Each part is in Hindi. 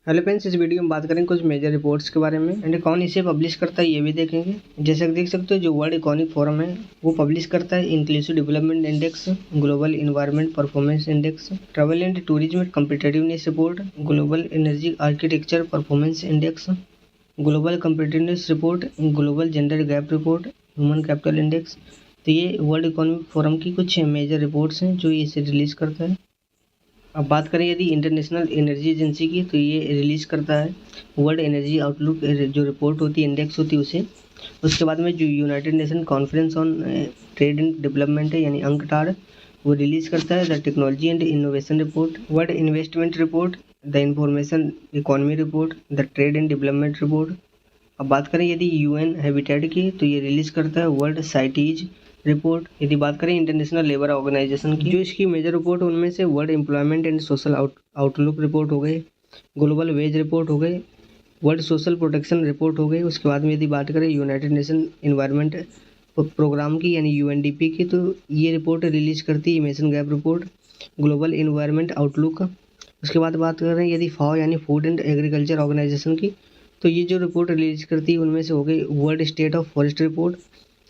हेलो फ्रेंड्स, इस वीडियो में बात करेंगे कुछ मेजर रिपोर्ट्स के बारे में एंड कौन इसे पब्लिश करता है ये भी देखेंगे। जैसे कि देख सकते हो, जो वर्ल्ड इकोनॉमिक फोरम है वो पब्लिश करता है inclusive development index, global environment performance index, travel and tourism competitiveness report, global energy architecture performance index, global competitiveness report, global gender gap report, human capital index. तो ये वर्ल्ड इकोनॉमिक फोरम की कुछ मेजर रिपोर्ट्स हैं जो इसे रिलीज़ करता है। अब बात करें यदि इंटरनेशनल एनर्जी एजेंसी की, तो ये रिलीज़ करता है वर्ल्ड एनर्जी आउटलुक, जो रिपोर्ट होती है, इंडेक्स होती है उसे। उसके बाद में जो United nation conference on trade and development है यानी अंकटाड, वो रिलीज़ करता है the technology and innovation report, world investment report, the information economy report, the trade and development report. अब बात करें यदि यूएन हैबिटेट की, तो ये रिलीज़ करता है वर्ल्ड साइटीज रिपोर्ट। यदि बात करें इंटरनेशनल लेबर ऑर्गेनाइजेशन की, जो इसकी मेजर रिपोर्ट उनमें से world employment and social outlook report हो गई, ग्लोबल वेज रिपोर्ट हो गई, वर्ल्ड सोशल प्रोटेक्शन रिपोर्ट हो गई। उसके बाद में यदि बात करें यूनाइटेड नेशन इन्वायरमेंट प्रोग्राम की यानी यूएनडीपी की, तो ये रिपोर्ट रिलीज करती है emission gap report, global environment outlook. उसके बाद बात करें यदि फाओ यानी फूड एंड एग्रीकल्चर ऑर्गेनाइजेशन की, तो ये जो रिपोर्ट रिलीज करती है उनमें से हो गई world state of forest report.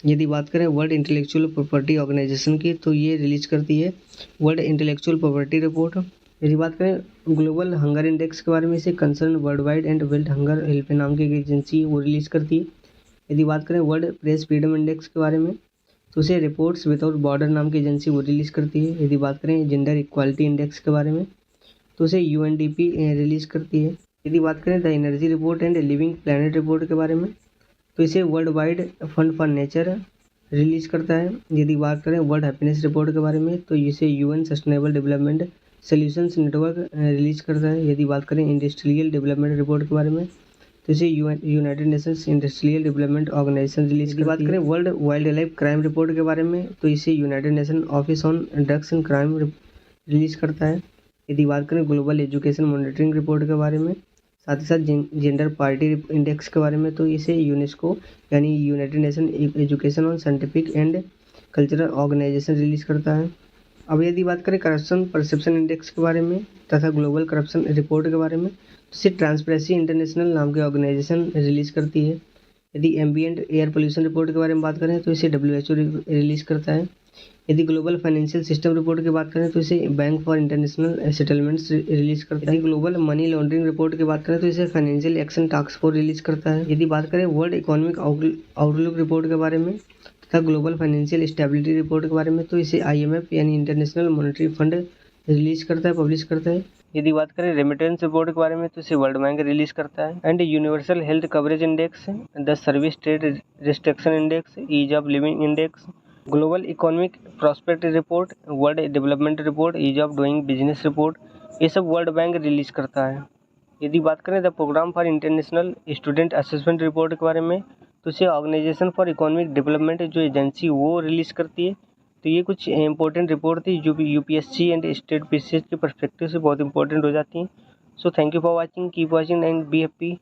यदि बात करें वर्ल्ड इंटेलेक्चुअल प्रॉपर्टी ऑर्गेनाइजेशन की, तो ये रिलीज करती है वर्ल्ड इंटेलेक्चुअल प्रॉपर्टी रिपोर्ट। यदि बात करें ग्लोबल हंगर इंडेक्स के बारे में, इसे concern world wide and world hunger help नाम की एक एजेंसी वो रिलीज करती है। यदि बात करें वर्ल्ड प्रेस फ्रीडम इंडेक्स के बारे में, तो उसे रिपोर्ट्स विदाउट बॉर्डर नाम की एजेंसी वो रिलीज करती है। यदि बात करें जेंडर इक्वालिटी इंडेक्स के बारे में, तो उसे यूएनडीपी रिलीज करती है। यदि बात करें the energy report and living planet report के बारे में, तो इसे world wide fund for nature release करता है। यदि बात करें वर्ल्ड हैप्पीनेस रिपोर्ट के बारे में, तो इसे UN sustainable development solutions network release करता है। यदि बात करें इंडस्ट्रियल डेवलपमेंट रिपोर्ट के बारे में, तो इसे United Nations Industrial Development Organization release करती है। बात करें World Wildlife Crime Report के बारे में, तो इसे United Nation Office on Drugs and Crime release करता है। यदि बात करें ग्लोबल एजुकेशन मॉनिटरिंग रिपोर्ट के बारे में, साथ ही साथ जेंडर पार्टी इंडेक्स के बारे में, तो इसे यूनेस्को यानी United Nation Education on Scientific and Cultural Organization release करता है। अब यदि बात करें करप्शन परसेप्शन इंडेक्स के बारे में तथा ग्लोबल करप्शन रिपोर्ट के बारे में, तो इसे ट्रांसपेरेंसी इंटरनेशनल नाम की ऑर्गेनाइजेशन रिलीज करती है। यदि एम्बियंट एयर पोल्यूशन रिपोर्ट के बारे में बात करें, तो इसे WHO रिलीज करता है। यदि ग्लोबल फाइनेंशियल सिस्टम रिपोर्ट की बात करें, तो इसे bank for international settlements release करता है। यदि ग्लोबल मनी लॉन्ड्रिंग रिपोर्ट की बात करें, तो इसे financial action task force release करता है। यदि बात करें वर्ल्ड इकोनॉमिक आउटलुक रिपोर्ट के बारे में तथा ग्लोबल फाइनेंशियल स्टेबिलिटी रिपोर्ट के बारे में, तो इसे IMF यानी इंटरनेशनल मॉनेटरी फंड रिलीज करता है, पब्लिश करता है। यदि बात करें रेमिटेंस रिपोर्ट के बारे में, तो इसे वर्ल्ड बैंक रिलीज करता है। And Universal Health Coverage Index, the Service Trade Restriction Index, Ease of Living Index, Global Economic Prosperity Report, World Development Report, Ease of Doing Business Report, ये सब वर्ल्ड बैंक रिलीज करता है। यदि बात करें the Programme for International Student Assessment report के बारे में, तो इसे ऑर्गेनाइजेशन फॉर इकोनॉमिक डेवलपमेंट जो एजेंसी वो रिलीज करती है। तो ये कुछ इंपॉर्टेंट रिपोर्ट थी जो भी UPSC एंड स्टेट PCS के परस्पेक्टिव से बहुत इंपॉर्टेंट हो जाती हैं। So thank you for watching, keep watching and be happy.